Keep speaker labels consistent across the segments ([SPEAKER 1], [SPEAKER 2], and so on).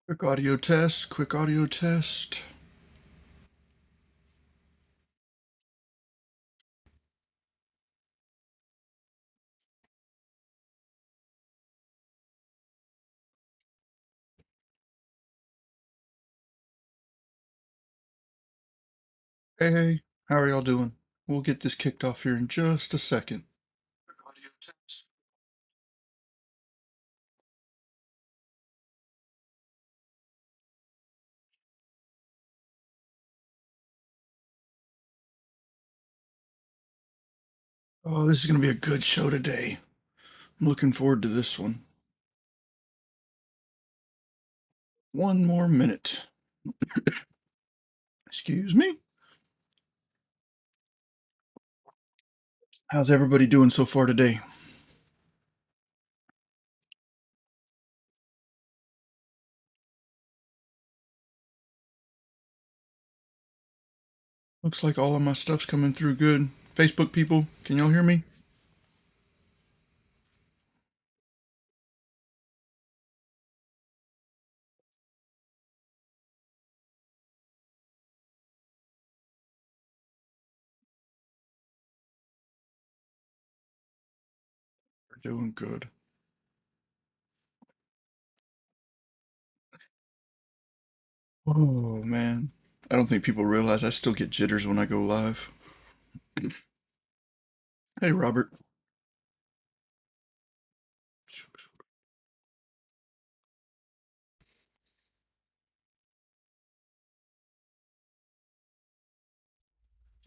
[SPEAKER 1] Quick audio test, quick audio test. Hey, how are y'all doing? We'll get this kicked off here in just a second. Quick audio test. Oh, this is going to be a good show today. I'm looking forward to this one. One more minute. Excuse me. How's everybody doing so far today? Looks like all of my stuff's coming through good. Facebook people, can y'all hear me? We're doing good. Oh, man. I don't think people realize I still get jitters when I go live. Hey, Robert.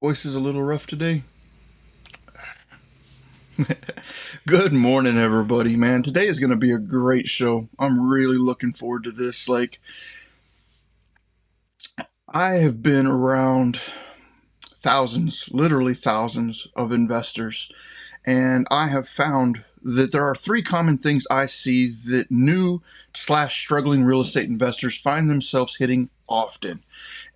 [SPEAKER 1] Voice is a little rough today. Good morning, everybody, man. Today is going to be a great show. I'm really looking forward to this. I have been around thousands, literally thousands of investors, and I have found that there are three common things I see that new slash struggling real estate investors find themselves hitting often.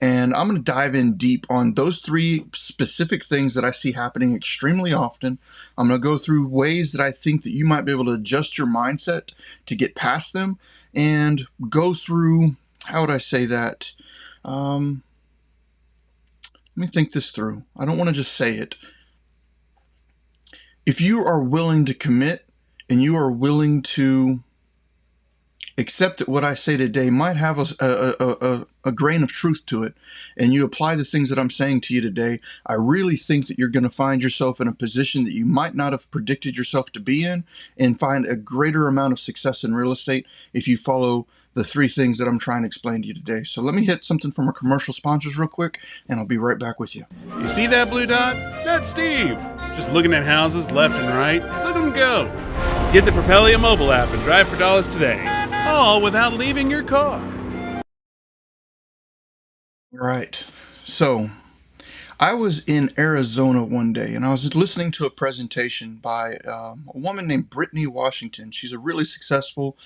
[SPEAKER 1] And I'm going to dive in deep on those three specific things that I see happening extremely often. I'm going to go through ways that I think that you might be able to adjust your mindset to get past them and go through, how would I say that? Let me think this through. I don't want to just say it. If you are willing to commit and you are willing to accept that what I say today might have a grain of truth to it, and you apply the things that I'm saying to you today, I really think that you're going to find yourself in a position that you might not have predicted yourself to be in and find a greater amount of success in real estate if you follow the three things that I'm trying to explain to you today. So let me hit something from our commercial sponsors real quick, and I'll be right back with you.
[SPEAKER 2] You see that blue dot? That's Steve. Just looking at houses left and right. Look at him go. Get the Propelia mobile app and drive for dollars today. All without leaving your car.
[SPEAKER 1] All right. So I was in Arizona one day and I was listening to a presentation by a woman named Brittany Washington. She's a really successful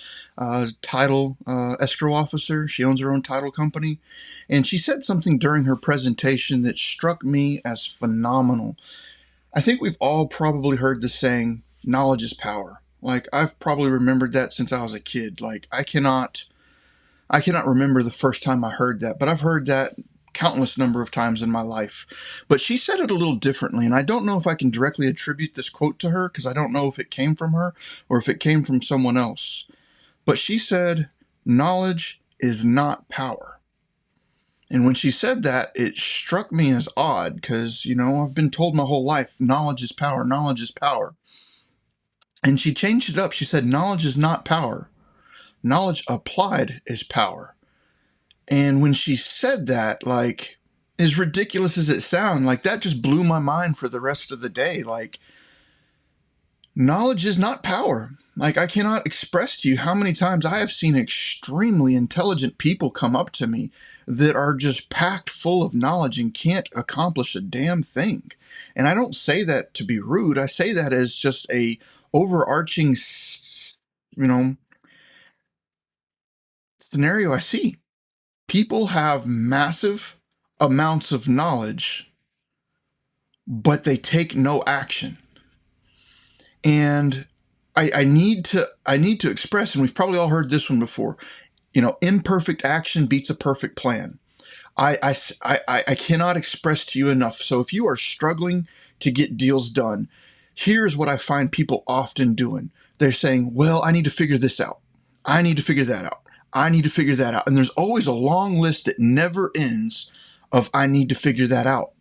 [SPEAKER 1] title escrow officer. She owns her own title company. And she said something during her presentation that struck me as phenomenal. I think we've all probably heard the saying, knowledge is power. Like, I've probably remembered that since I was a kid. Like, I cannot remember the first time I heard that, but I've heard that countless number of times in my life. But she said it a little differently, and I don't know if I can directly attribute this quote to her because I don't know if it came from her or if it came from someone else. But she said, knowledge is not power. And when she said that, it struck me as odd because, I've been told my whole life, knowledge is power, knowledge is power. And she changed it up. She said, knowledge is not power. Knowledge applied is power. And when she said that, like, as ridiculous as it sounds, like, that just blew my mind for the rest of the day. Like, knowledge is not power. Like, I cannot express to you how many times I have seen extremely intelligent people come up to me that are just packed full of knowledge and can't accomplish a damn thing. And I don't say that to be rude. I say that as just a overarching, you know, scenario I see. People have massive amounts of knowledge, but they take no action. And I need to express, and we've probably all heard this one before. Imperfect action beats a perfect plan. I cannot express to you enough. So if you are struggling to get deals done, here's what I find people often doing. They're saying, well, I need to figure this out. I need to figure that out. I need to figure that out. And there's always a long list that never ends of I need to figure that out.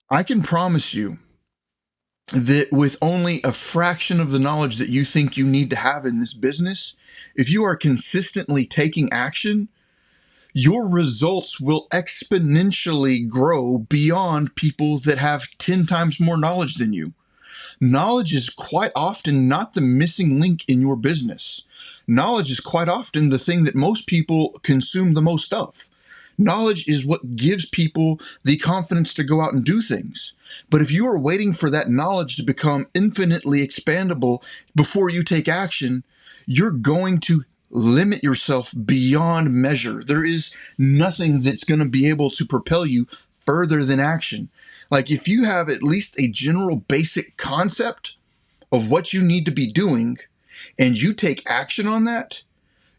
[SPEAKER 1] I can promise you that with only a fraction of the knowledge that you think you need to have in this business, if you are consistently taking action, your results will exponentially grow beyond people that have 10 times more knowledge than you. Knowledge is quite often not the missing link in your business. Knowledge is quite often the thing that most people consume the most of. Knowledge is what gives people the confidence to go out and do things. But if you are waiting for that knowledge to become infinitely expandable before you take action, you're going to limit yourself beyond measure. There is nothing that's going to be able to propel you further than action. Like if you have at least a general basic concept of what you need to be doing and you take action on that,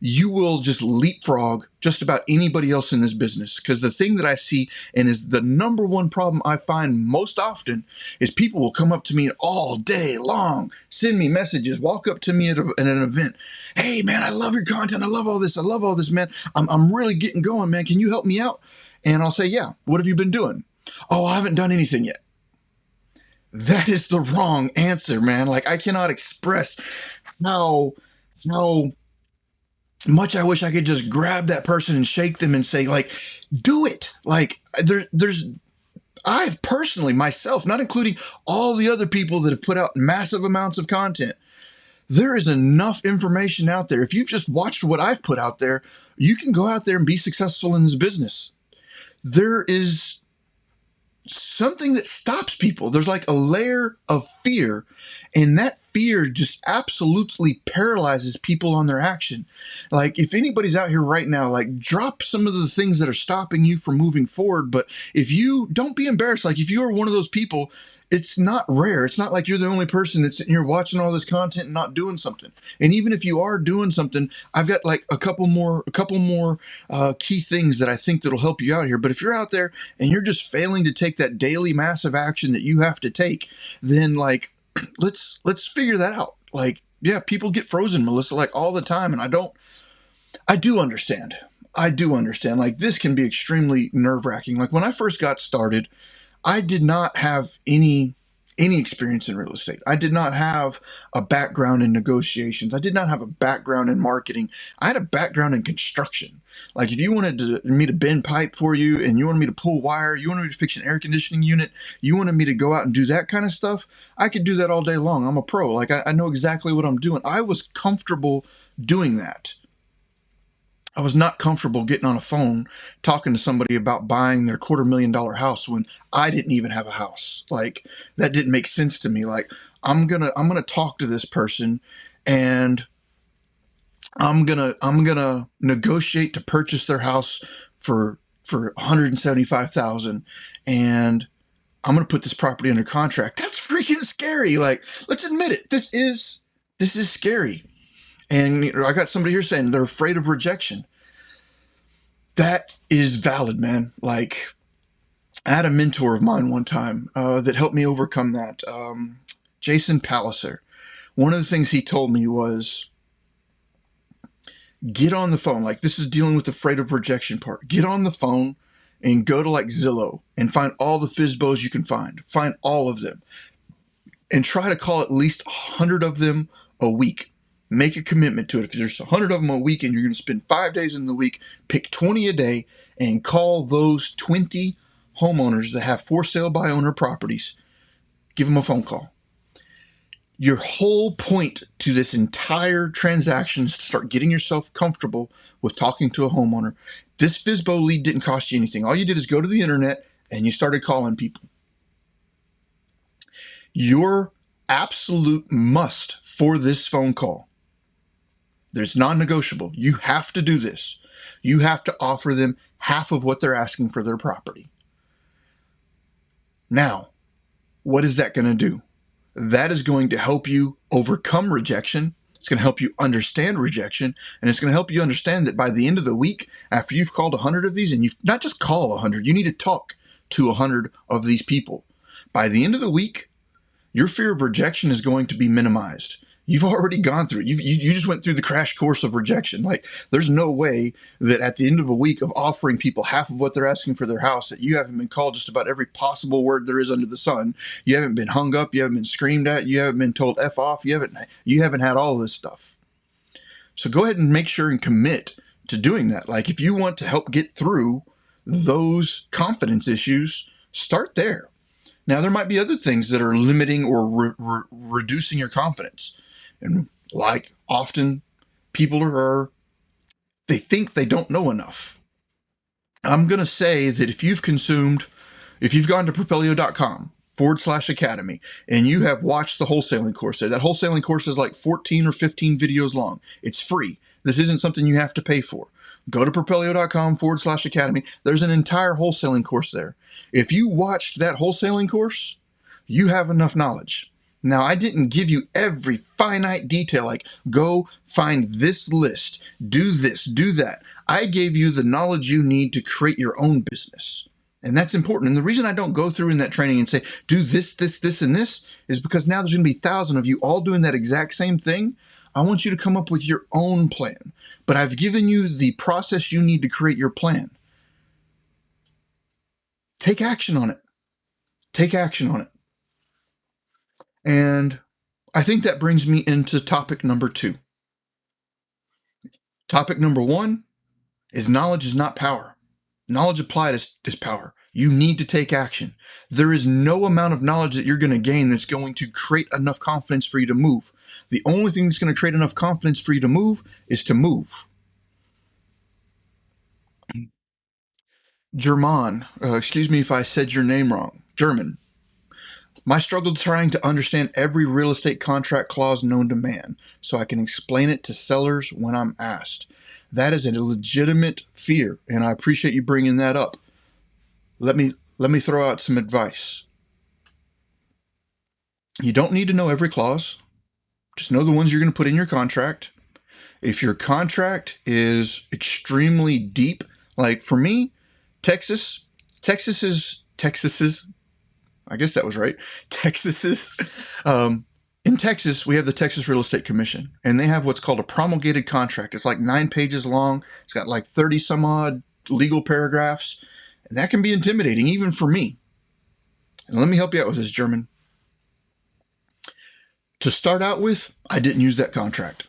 [SPEAKER 1] you will just leapfrog just about anybody else in this business. Because the thing that I see and is the number one problem I find most often is people will come up to me all day long, send me messages, walk up to me at an event. Hey, man, I love your content. I love all this. I love all this, man. I'm really getting going, man. Can you help me out? And I'll say, yeah, what have you been doing? Oh, I haven't done anything yet. That is the wrong answer, man. Like I cannot express how much I wish I could just grab that person and shake them and say, like, do it. Like I've personally myself, not including all the other people that have put out massive amounts of content, there is enough information out there. If you've just watched what I've put out there, you can go out there and be successful in this business. There is something that stops people. There's like a layer of fear, and that fear just absolutely paralyzes people on their action. Like if anybody's out here right now, like drop some of the things that are stopping you from moving forward. But if you don't be embarrassed, like if you are one of those people, it's not rare. It's not like you're the only person that's sitting here watching all this content and not doing something. And even if you are doing something, I've got like a couple more key things that I think that'll help you out here. But if you're out there and you're just failing to take that daily massive action that you have to take, then like let's figure that out. Like, yeah, people get frozen, Melissa, like all the time, and I do understand. I do understand. Like this can be extremely nerve-wracking. Like when I first got started, I did not have any experience in real estate. I did not have a background in negotiations. I did not have a background in marketing. I had a background in construction. Like if you wanted me to bend pipe for you and you wanted me to pull wire, you wanted me to fix an air conditioning unit, you wanted me to go out and do that kind of stuff, I could do that all day long. I'm a pro. Like I know exactly what I'm doing. I was comfortable doing that. I was not comfortable getting on a phone talking to somebody about buying their $250,000 house when I didn't even have a house. Like that didn't make sense to me. Like I'm gonna talk to this person and I'm gonna negotiate to purchase their house for 175,000 and I'm gonna put this property under contract. That's freaking scary. Like let's admit it. This is scary. And I got somebody here saying they're afraid of rejection. That is valid, man. Like, I had a mentor of mine one time that helped me overcome that. Jason Palliser. One of the things he told me was get on the phone. Like, this is dealing with the afraid of rejection part. Get on the phone and go to like Zillow and find all the FSBOs you can find. Find all of them. And try to call at least 100 of them a week. Make a commitment to it. If there's 100 of them a week and you're going to spend 5 days in the week, pick 20 a day and call those 20 homeowners that have for sale by owner properties. Give them a phone call. Your whole point to this entire transaction is to start getting yourself comfortable with talking to a homeowner. This FSBO lead didn't cost you anything. All you did is go to the internet and you started calling people. Your absolute must for this phone call, there's non-negotiable. You have to do this. You have to offer them half of what they're asking for their property. Now, what is that going to do? That is going to help you overcome rejection It's going to help you understand rejection, and it's going to help you understand that by the end of the week, after you've called 100 of these, and you've not just call 100, you need to talk to 100 of these people. By the end of the week, your fear of rejection is going to be minimized. You've already gone through it. You just went through the crash course of rejection. Like, there's no way that at the end of a week of offering people half of what they're asking for their house, that you haven't been called just about every possible word there is under the sun. You haven't been hung up. You haven't been screamed at. You haven't been told F off. You haven't had all of this stuff. So go ahead and make sure and commit to doing that. Like, if you want to help get through those confidence issues, start there. Now, there might be other things that are limiting or reducing your confidence. And like often people they think they don't know enough. I'm going to say that if you've gone to propelio.com/academy and you have watched the wholesaling course there, that wholesaling course is like 14 or 15 videos long. It's free. This isn't something you have to pay for. Go to propelio.com/academy. There's an entire wholesaling course there. If you watched that wholesaling course, you have enough knowledge. Now, I didn't give you every finite detail, like go find this list, do this, do that. I gave you the knowledge you need to create your own business. And that's important. And the reason I don't go through in that training and say, do this, this, this, and this is because now there's going to be 1,000 of you all doing that exact same thing. I want you to come up with your own plan. But I've given you the process you need to create your plan. Take action on it. Take action on it. And I think that brings me into topic number 2. Topic number 1 is knowledge is not power. Knowledge applied is power. You need to take action. There is no amount of knowledge that you're going to gain that's going to create enough confidence for you to move. The only thing that's going to create enough confidence for you to move is to move. German, excuse me if I said your name wrong. German. My struggle trying to understand every real estate contract clause known to man so I can explain it to sellers when I'm asked. That is a legitimate fear, and I appreciate you bringing that up. Let me throw out some advice. You don't need to know every clause. Just know the ones you're going to put in your contract. If your contract is extremely deep, like for me, Texas is I guess that was right. In Texas, we have the Texas Real Estate Commission, and they have what's called a promulgated contract. It's like 9 pages long. It's got like 30 some odd legal paragraphs, and that can be intimidating even for me. And let me help you out with this, German. To start out with, I didn't use that contract.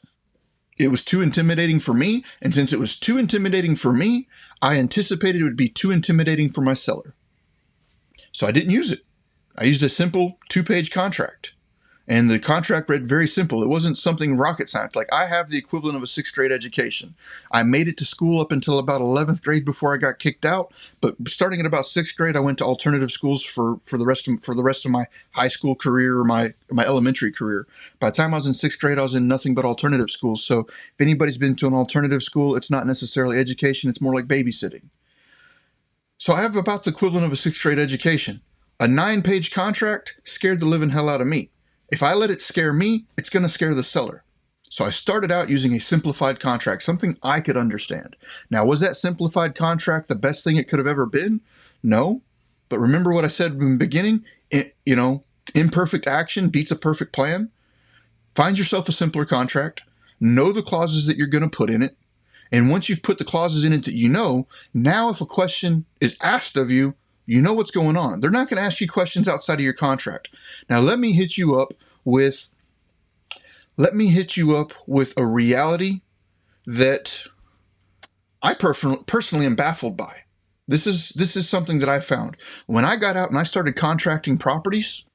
[SPEAKER 1] It was too intimidating for me, and since it was too intimidating for me, I anticipated it would be too intimidating for my seller. So I didn't use it. I used a simple 2-page contract, and the contract read very simple. It wasn't something rocket science. Like, I have the equivalent of a 6th grade education. I made it to school up until about 11th grade before I got kicked out. But starting at about 6th grade, I went to alternative schools for the rest of my high school career or my elementary career. By the time I was in 6th grade, I was in nothing but alternative schools. So if anybody's been to an alternative school, it's not necessarily education. It's more like babysitting. So I have about the equivalent of a 6th grade education. A 9-page contract scared the living hell out of me. If I let it scare me, it's going to scare the seller. So I started out using a simplified contract, something I could understand. Now, was that simplified contract the best thing it could have ever been? No. But remember what I said in the beginning? Imperfect action beats a perfect plan. Find yourself a simpler contract. Know the clauses that you're going to put in it. And once you've put the clauses in it that you know, now if a question is asked of you, you know what's going on. They're not going to ask you questions outside of your contract. Now, let me hit you up with a reality that I personally am baffled by. This is something that I found. When I got out and I started contracting properties,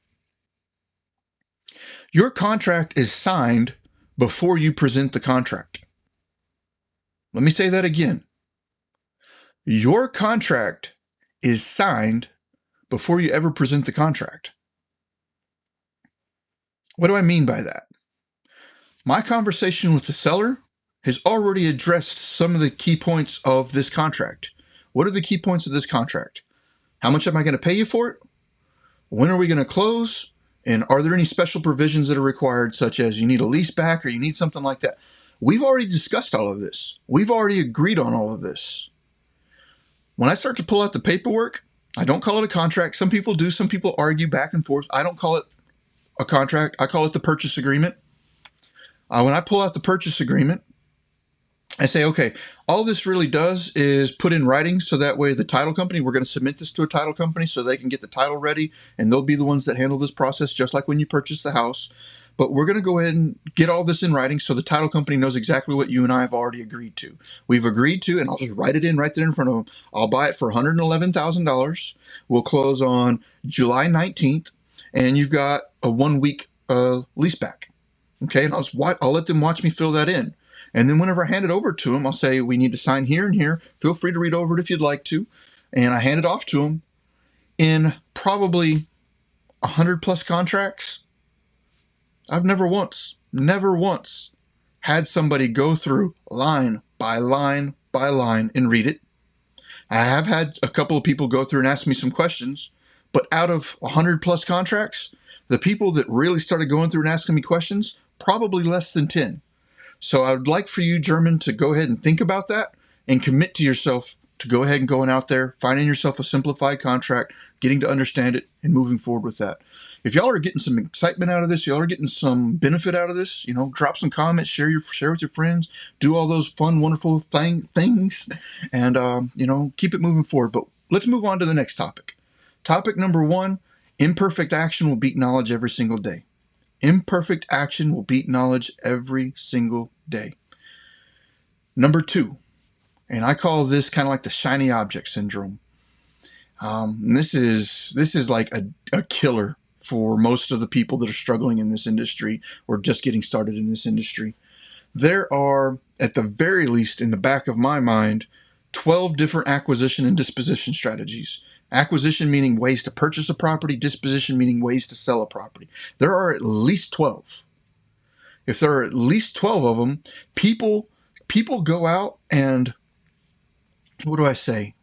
[SPEAKER 1] your contract is signed before you present the contract. Let me say that again. Your contract is signed before you ever present the contract. What do I mean by that? My conversation with the seller has already addressed some of the key points of this contract. What are the key points of this contract? How much am I going to pay you for it? When are we going to close? And are there any special provisions that are required, such as you need a lease back or you need something like that? We've already discussed all of this. We've already agreed on all of this. When I start to pull out the paperwork, I don't call it a contract. Some people do. Some people argue back and forth. I don't call it a contract. I call it the purchase agreement. When I pull out the purchase agreement, I say, okay, all this really does is put in writing so that way the title company, we're going to submit this to a title company so they can get the title ready, and they'll be the ones that handle this process just like when you purchase the house. But we're going to go ahead and get all this in writing so the title company knows exactly what you and I have already agreed to. We've agreed to, and I'll just write it in right there in front of them. I'll buy it for $111,000. We'll close on July 19th, and you've got a 1 week lease back. Okay, and I'll let them watch me fill that in. And then whenever I hand it over to them, I'll say, we need to sign here and here. Feel free to read over it if you'd like to. And I hand it off to them. In probably 100 plus contracts, I've never once had somebody go through line by line by line and read it. I have had a couple of people go through and ask me some questions, but out of 100 plus contracts, the people that really started going through and asking me questions, probably less than 10. So I would like for you, German, to go ahead and think about that and commit to yourself to go ahead and going out there, finding yourself a simplified contract, getting to understand it, and moving forward with that. If y'all are getting some excitement out of this, y'all are getting some benefit out of this, drop some comments, share with your friends, do all those fun, wonderful things, and keep it moving forward. But let's move on to the next topic. Topic number 1: imperfect action will beat knowledge every single day. Imperfect action will beat knowledge every single day. Number 2, and I call this kind of like the shiny object syndrome. This is like a killer for most of the people that are struggling in this industry or just getting started in this industry. There are, at the very least, in the back of my mind, 12 different acquisition and disposition strategies. Acquisition meaning ways to purchase a property, disposition meaning ways to sell a property. There are at least 12. If there are at least 12 of them, people go out and, what do I say?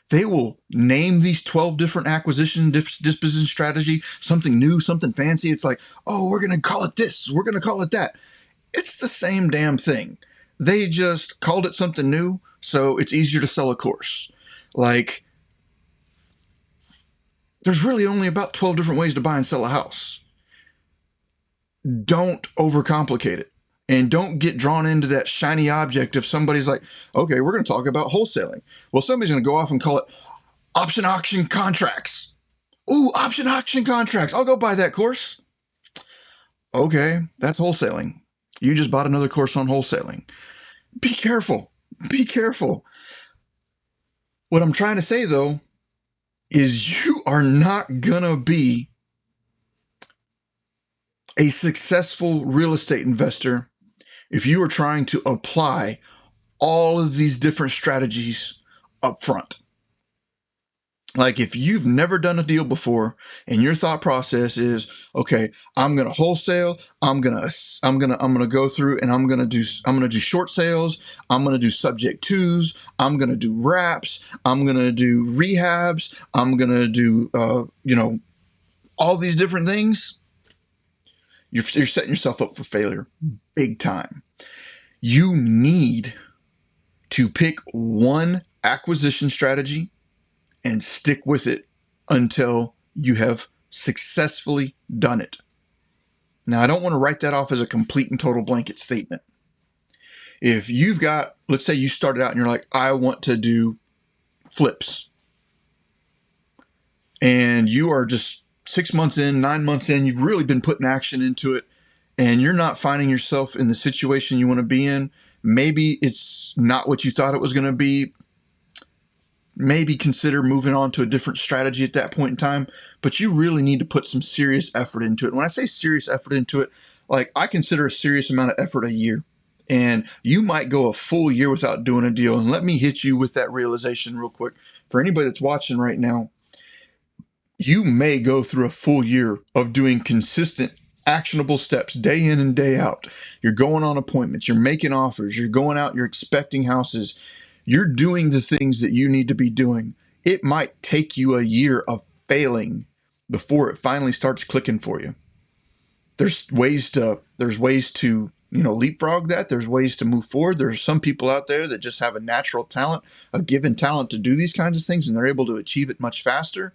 [SPEAKER 1] They will name these 12 different acquisition disposition strategy, something new, something fancy. It's like, oh, we're going to call it this, we're going to call it that. It's the same damn thing. They just called it something new, so it's easier to sell a course. Like, there's really only about 12 different ways to buy and sell a house. Don't overcomplicate it. And don't get drawn into that shiny object if somebody's like, okay, we're going to talk about wholesaling. Well, somebody's going to go off and call it option auction contracts. Ooh, option auction contracts. I'll go buy that course. Okay, that's wholesaling. You just bought another course on wholesaling. Be careful. Be careful. What I'm trying to say, though, is you are not going to be a successful real estate investor if you are trying to apply all of these different strategies up front. Like, if you've never done a deal before and your thought process is, okay, I'm going to wholesale, I'm going to go through and I'm going to do short sales, I'm going to do subject twos, I'm going to do wraps, I'm going to do rehabs, I'm going to do all these different things, you're setting yourself up for failure big time. You need to pick one acquisition strategy and stick with it until you have successfully done it. Now, I don't want to write that off as a complete and total blanket statement. If you've got, let's say you started out and you're like, I want to do flips, and you are just 6 months in, 9 months in, you've really been putting action into it, and you're not finding yourself in the situation you want to be in. Maybe it's not what you thought it was going to be. Maybe consider moving on to a different strategy at that point in time, but you really need to put some serious effort into it. When I say serious effort into it, like, I consider a serious amount of effort a year, and you might go a full year without doing a deal. And let me hit you with that realization real quick. For anybody that's watching right now, you may go through a full year of doing consistent, actionable steps day in and day out. You're going on appointments, you're making offers, you're going out, you're inspecting houses. You're doing the things that you need to be doing. It might take you a year of failing before it finally starts clicking for you. There's ways to leapfrog that. There's ways to move forward. There's some people out there that just have a natural talent, a given talent to do these kinds of things, and they're able to achieve it much faster.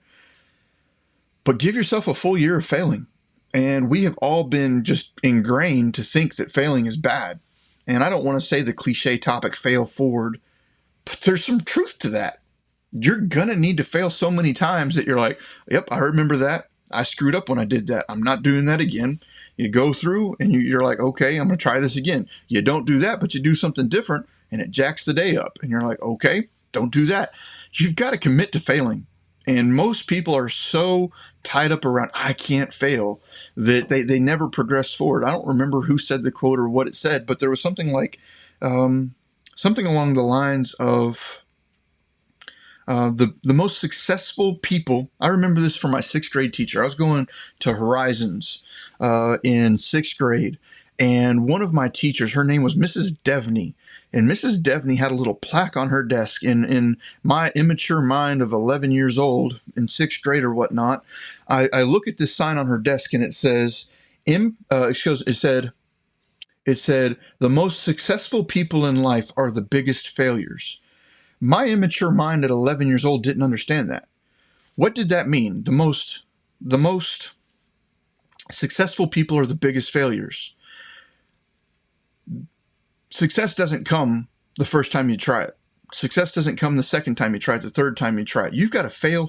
[SPEAKER 1] But give yourself a full year of failing. And we have all been just ingrained to think that failing is bad. And I don't want to say the cliche topic, fail forward, but there's some truth to that. You're going to need to fail so many times that you're like, yep, I remember that. I screwed up when I did that. I'm not doing that again. You go through and you're like, okay, I'm going to try this again. You don't do that, but you do something different and it jacks the day up. And you're like, okay, don't do that. You've got to commit to failing. And most people are so tied up around, I can't fail, that they never progress forward. I don't remember who said the quote or what it said, but there was something like, something along the lines of, the most successful people. I remember this from my sixth grade teacher. I was going to Horizons in sixth grade, and one of my teachers, her name was Mrs. Devney, and Mrs. Devney had a little plaque on her desk. In my immature mind of 11 years old in sixth grade or whatnot, I look at this sign on her desk, and it says, it said, the most successful people in life are the biggest failures. My immature mind at 11 years old didn't understand that. What did that mean? The most successful people are the biggest failures. Success doesn't come the first time you try it. Success doesn't come the second time you try it, the third time you try it. You've got to fail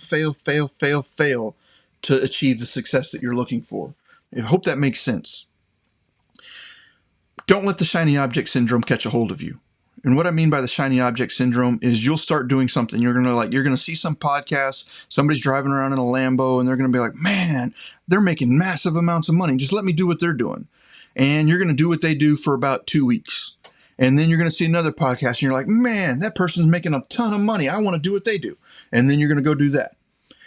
[SPEAKER 1] to achieve the success that you're looking for. I hope that makes sense. Don't let the shiny object syndrome catch a hold of you. And what I mean by the shiny object syndrome is you'll start doing something. You're going to see some podcast, somebody's driving around in a Lambo, and they're going to be like, man, they're making massive amounts of money. Just let me do what they're doing. And you're going to do what they do for about 2 weeks. And then you're going to see another podcast and you're like, man, that person's making a ton of money. I want to do what they do. And then you're going to go do that.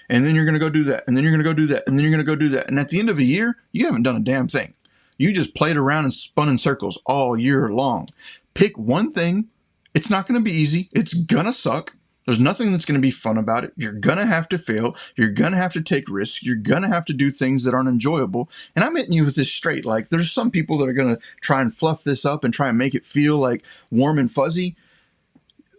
[SPEAKER 1] And then you're going to go do that. And then you're going to go do that. And then you're going to go do that. And at the end of a year, you haven't done a damn thing. You just played around and spun in circles all year long. Pick one thing. It's not going to be easy. It's going to suck. There's nothing that's going to be fun about it. You're going to have to fail. You're going to have to take risks. You're going to have to do things that aren't enjoyable. And I'm hitting you with this straight. Like, there's some people that are going to try and fluff this up and try and make it feel like warm and fuzzy.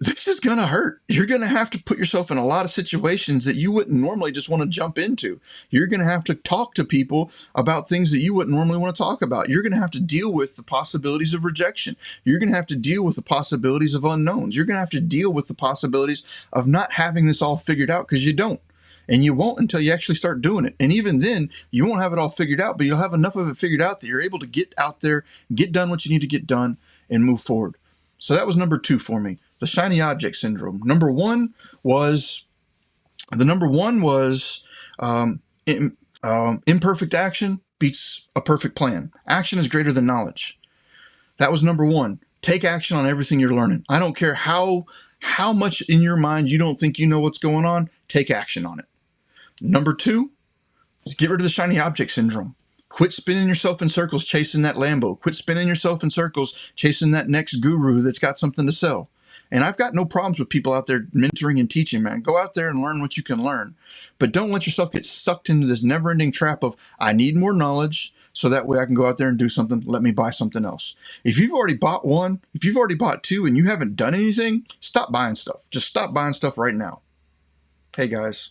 [SPEAKER 1] This is going to hurt. You're going to have to put yourself in a lot of situations that you wouldn't normally just want to jump into. You're going to have to talk to people about things that you wouldn't normally want to talk about. You're going to have to deal with the possibilities of rejection. You're going to have to deal with the possibilities of unknowns. You're going to have to deal with the possibilities of not having this all figured out, because you don't. And you won't until you actually start doing it. And even then, you won't have it all figured out, but you'll have enough of it figured out that you're able to get out there, get done what you need to get done, and move forward. So that was number 2 for me. The shiny object syndrome. Number one was imperfect action beats a perfect plan. Action is greater than knowledge. That was number 1. Take action on everything you're learning. I don't care how much in your mind you don't think you know what's going on. Take action on it. Number 2 is get rid of the shiny object syndrome. Quit spinning yourself in circles chasing that Lambo. Quit spinning yourself in circles chasing that next guru that's got something to sell. And I've got no problems with people out there mentoring and teaching, man. Go out there and learn what you can learn. But don't let yourself get sucked into this never-ending trap of, I need more knowledge so that way I can go out there and do something. Let me buy something else. If you've already bought one, if you've already bought 2 and you haven't done anything, stop buying stuff. Just stop buying stuff right now. Hey, guys.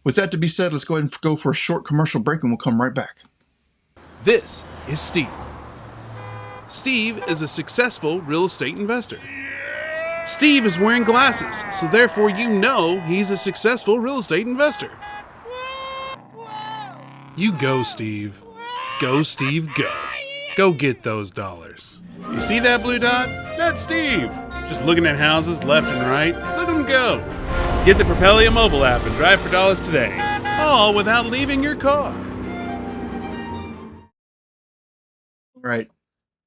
[SPEAKER 1] With that to be said, let's go ahead and go for a short commercial break and we'll come right back.
[SPEAKER 2] This is Steve. Steve is a successful real estate investor. Steve is wearing glasses, so therefore you know he's a successful real estate investor. You go, Steve. Go, Steve, go. Go get those dollars. You see that blue dot? That's Steve. Just looking at houses left and right. Look at him go. Get the Propellia mobile app and drive for dollars today. All without leaving your car.
[SPEAKER 1] All right.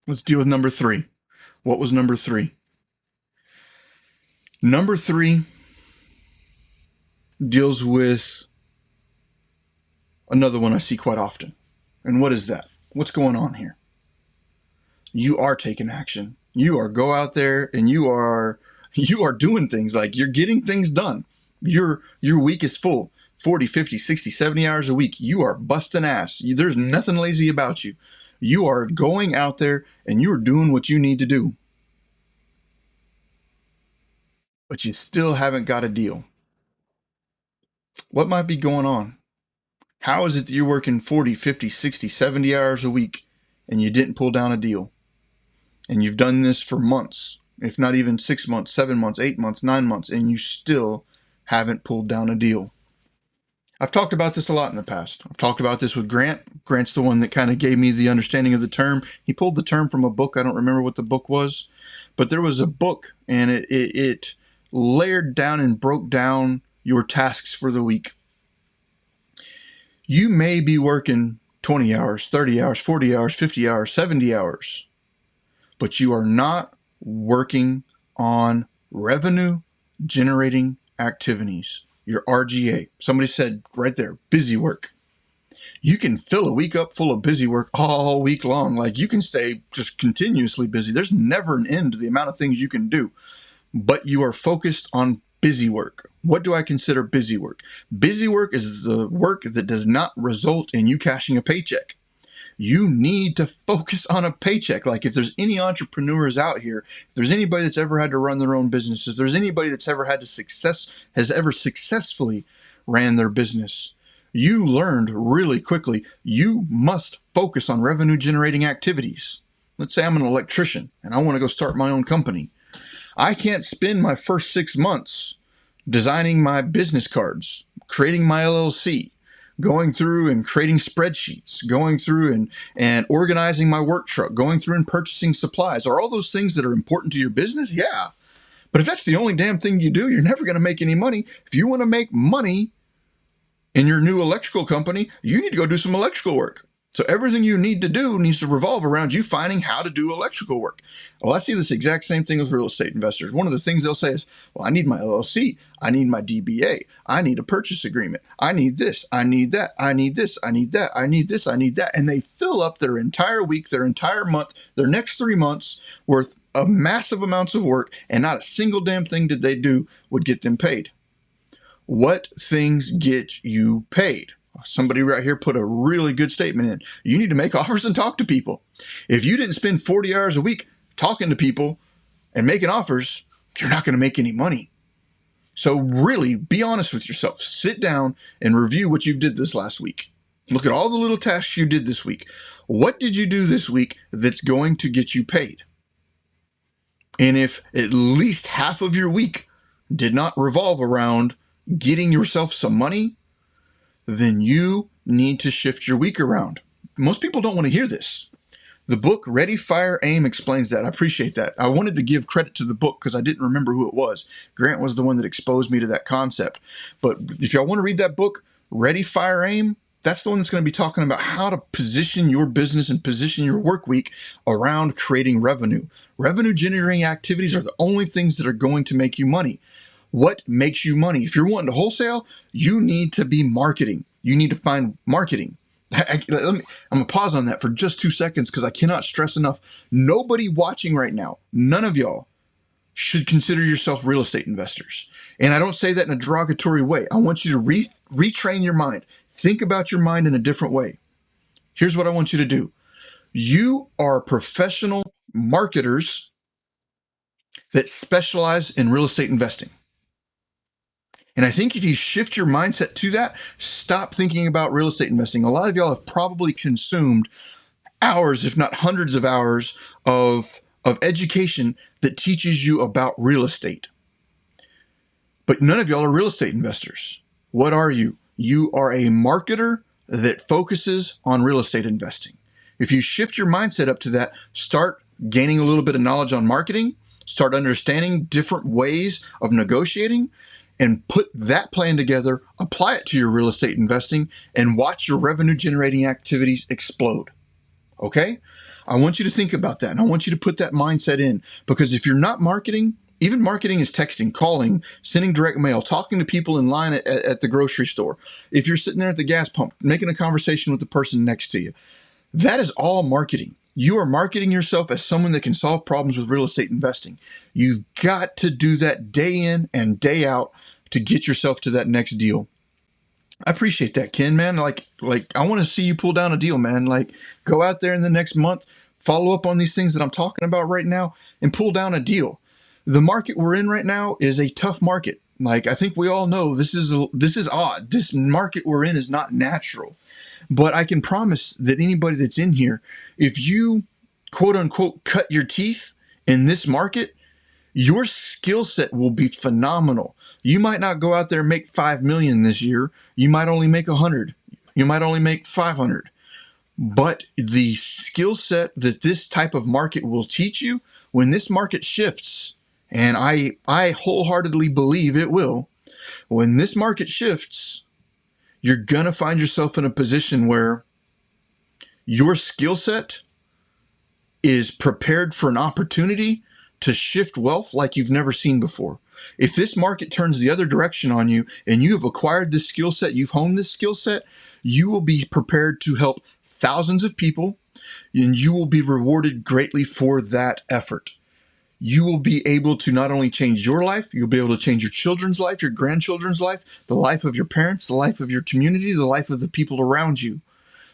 [SPEAKER 1] Let's deal with number 3. What was number 3? Number 3 deals with another one I see quite often. And what is that? What's going on here? You are taking action. You are go out there and you are doing things, like you're getting things done. Your week is full. 40, 50, 60, 70 hours a week. You are busting ass. There's nothing lazy about you. You are going out there and you are doing what you need to do. But you still haven't got a deal. What might be going on? How is it that you're working 40, 50, 60, 70 hours a week and you didn't pull down a deal? And you've done this for months, if not even 6 months, 7 months, 8 months, 9 months, and you still haven't pulled down a deal. I've talked about this a lot in the past. I've talked about this with Grant. Grant's the one that kind of gave me the understanding of the term. He pulled the term from a book. I don't remember what the book was, but there was a book, and it layered down and broke down your tasks for the week. You may be working 20 hours, 30 hours, 40 hours, 50 hours, 70 hours, but you are not working on revenue generating activities. Your RGA. Somebody said right there, busy work. You can fill a week up full of busy work all week long. Like you can stay just continuously busy. There's never an end to the amount of things you can do, but you are focused on busy work. What do I consider busy work? Busy work is the work that does not result in you cashing a paycheck. You need to focus on a paycheck. Like if there's any entrepreneurs out here, if there's anybody that's ever had to run their own business, if there's anybody that's ever had to has ever successfully ran their business, you learned really quickly, you must focus on revenue generating activities. Let's say I'm an electrician and I want to go start my own company. I can't spend my first 6 months designing my business cards, creating my LLC, going through and creating spreadsheets, going through and organizing my work truck, going through and purchasing supplies. Are all those things that are important to your business? Yeah. But if that's the only damn thing you do, you're never going to make any money. If you want to make money in your new electrical company, you need to go do some electrical work. So everything you need to do needs to revolve around you finding how to do electrical work. Well, I see this exact same thing with real estate investors. One of the things they'll say is, well, I need my LLC. I need my DBA. I need a purchase agreement. I need this. I need that. I need this. I need that. I need this. I need that. And they fill up their entire week, their entire month, their next 3 months worth of massive amounts of work, and not a single damn thing that they do would get them paid. What things get you paid? Somebody right here put a really good statement in. You need to make offers and talk to people. If you didn't spend 40 hours a week talking to people and making offers, you're not going to make any money. So really be honest with yourself. Sit down and review what you did this last week. Look at all the little tasks you did this week. What did you do this week that's going to get you paid? And if at least half of your week did not revolve around getting yourself some money, then you need to shift your week around. Most people don't want to hear this. The book Ready, Fire, Aim explains that. I appreciate that. I wanted to give credit to the book because I didn't remember who it was. Grant was the one that exposed me to that concept. But if y'all want to read that book, Ready, Fire, Aim, that's the one that's going to be talking about how to position your business and position your work week around creating revenue. Revenue generating activities are the only things that are going to make you money. What makes you money? If you're wanting to wholesale, you need to be marketing. You need to find marketing. I'm going to pause on that for just 2 seconds because I cannot stress enough. Nobody watching right now, none of y'all should consider yourself real estate investors. And I don't say that in a derogatory way. I want you to retrain your mind. Think about your mind in a different way. Here's what I want you to do. You are professional marketers that specialize in real estate investing. And I think if you shift your mindset to that, stop thinking about real estate investing. A lot of y'all have probably consumed hours, if not hundreds of hours of education that teaches you about real estate. But none of y'all are real estate investors. What are you? You are a marketer that focuses on real estate investing. If you shift your mindset up to that, start gaining a little bit of knowledge on marketing, start understanding different ways of negotiating, and put that plan together, apply it to your real estate investing, and watch your revenue generating activities explode. Okay? I want you to think about that, and I want you to put that mindset in, because if you're not marketing, even marketing is texting, calling, sending direct mail, talking to people in line at the grocery store. If you're sitting there at the gas pump, making a conversation with the person next to you, that is all marketing. You are marketing yourself as someone that can solve problems with real estate investing. You've got to do that day in and day out to get yourself to that next deal. I appreciate that, Ken, man. Like I want to see you pull down a deal, man. Like go out there in the next month, follow up on these things that I'm talking about right now, and pull down a deal. The market we're in right now is a tough market. Like I think we all know this is odd. This market we're in is not natural. But I can promise that anybody that's in here, if you quote unquote cut your teeth in this market, your skill set will be phenomenal. You might not go out there and make 5 million this year. You might only make 100. You might only make 500. But the skill set that this type of market will teach you when this market shifts, and I wholeheartedly believe it will, when this market shifts, you're going to find yourself in a position where your skill set is prepared for an opportunity to shift wealth like you've never seen before. If this market turns the other direction on you and you have acquired this skill set, you've honed this skill set, you will be prepared to help thousands of people and you will be rewarded greatly for that effort. You will be able to not only change your life, you'll be able to change your children's life, your grandchildren's life, the life of your parents, the life of your community, the life of the people around you.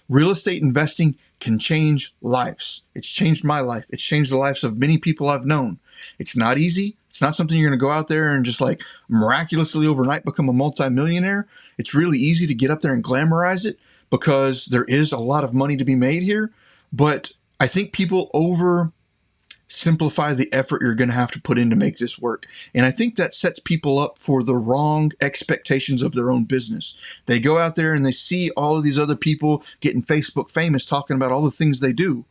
[SPEAKER 1] Real estate investing can change lives. It's changed my life. It's changed the lives of many people I've known. It's not easy. It's not something you're going to go out there and just like miraculously overnight become a multimillionaire. It's really easy to get up there and glamorize it because there is a lot of money to be made here. But I think people simplify the effort you're going to have to put in to make this work. And I think that sets people up for the wrong expectations of their own business. They go out there and they see all of these other people getting Facebook famous talking about all the things they do.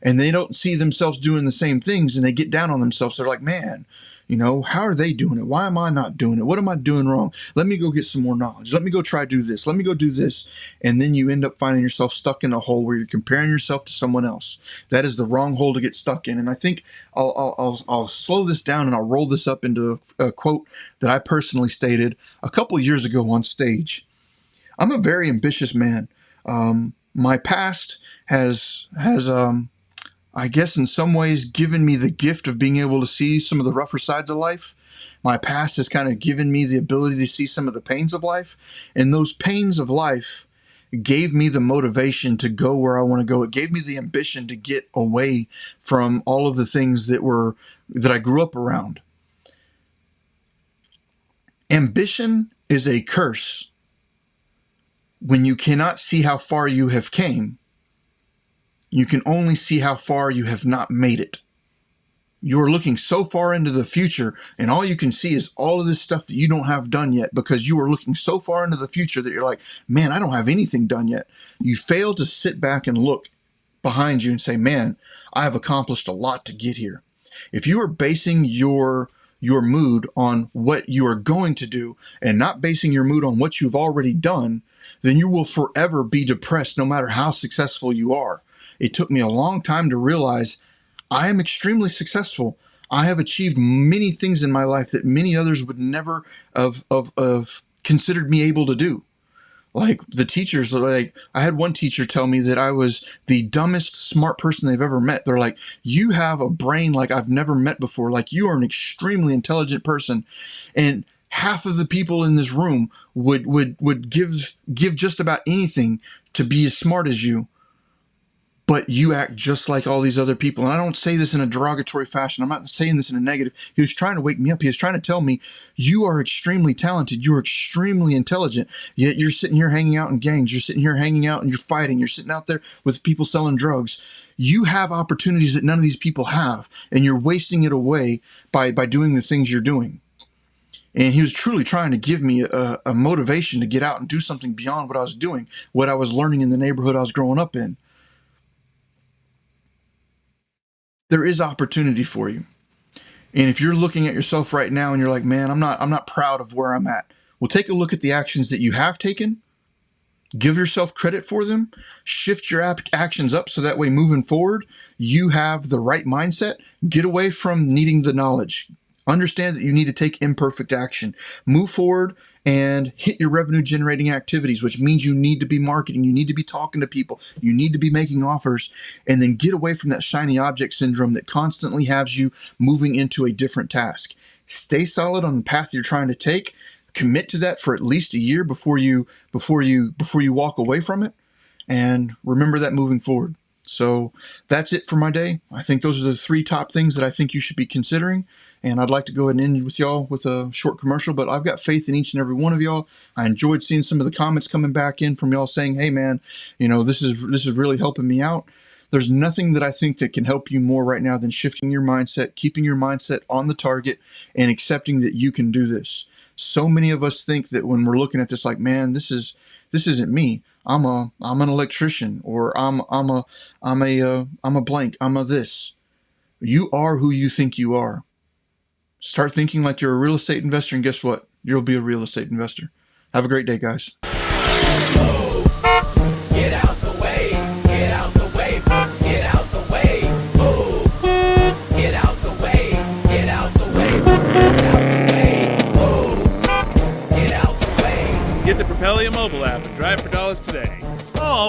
[SPEAKER 1] And they don't see themselves doing the same things and they get down on themselves. They're like, man, how are they doing it? Why am I not doing it? What am I doing wrong? Let me go get some more knowledge. Let me go try to do this. Let me go do this. And then you end up finding yourself stuck in a hole where you're comparing yourself to someone else. That is the wrong hole to get stuck in. And I think I'll slow this down and I'll roll this up into a quote that I personally stated a couple years ago on stage. I'm a very ambitious man. My past has I guess in some ways given me the gift of being able to see some of the rougher sides of life. My past has kind of given me the ability to see some of the pains of life. And those pains of life gave me the motivation to go where I want to go. It gave me the ambition to get away from all of the things that I grew up around. Ambition is a curse when you cannot see how far you have came. You can only see how far you have not made it. You're looking so far into the future and all you can see is all of this stuff that you don't have done yet because you are looking so far into the future that you're like, man, I don't have anything done yet. You fail to sit back and look behind you and say, man, I have accomplished a lot to get here. If you are basing your mood on what you are going to do and not basing your mood on what you've already done, then you will forever be depressed no matter how successful you are. It took me a long time to realize I am extremely successful. I have achieved many things in my life that many others would never have considered me able to do. Like the teachers, like I had one teacher tell me that I was the dumbest smart person they've ever met. They're like, you have a brain like I've never met before. Like you are an extremely intelligent person. And half of the people in this room would give just about anything to be as smart as you. But you act just like all these other people. And I don't say this in a derogatory fashion. I'm not saying this in a negative. He was trying to wake me up. He was trying to tell me, you are extremely talented. You are extremely intelligent. Yet you're sitting here hanging out in gangs. You're sitting here hanging out and you're fighting. You're sitting out there with people selling drugs. You have opportunities that none of these people have. And you're wasting it away by doing the things you're doing. And he was truly trying to give me a motivation to get out and do something beyond what I was doing, what I was learning in the neighborhood I was growing up in. There is opportunity for you. And if you're looking at yourself right now and you're like, man, I'm not proud of where I'm at. Well, take a look at the actions that you have taken. Give yourself credit for them. Shift your actions up so that way moving forward, you have the right mindset. Get away from needing the knowledge. Understand that you need to take imperfect action. Move forward and hit your revenue generating activities, which means you need to be marketing. You need to be talking to people. You need to be making offers, and then get away from that shiny object syndrome that constantly has you moving into a different task. Stay solid on the path you're trying to take. commit to that for at least a year before you walk away from it, and remember that moving forward. So that's it for my day. I think those are the three top things that I think you should be considering. And I'd like to go ahead and end with y'all with a short commercial, but I've got faith in each and every one of y'all. I enjoyed seeing some of the comments coming back in from y'all saying, hey man, this is really helping me out. There's nothing that I think that can help you more right now than shifting your mindset, keeping your mindset on the target, and accepting that you can do this. So many of us think that when we're looking at this, like, man, this isn't me. I'm an electrician, or I'm a blank. I'm a this. You are who you think you are. Start thinking like you're a real estate investor, and guess what? You'll be a real estate investor. Have a great day, guys.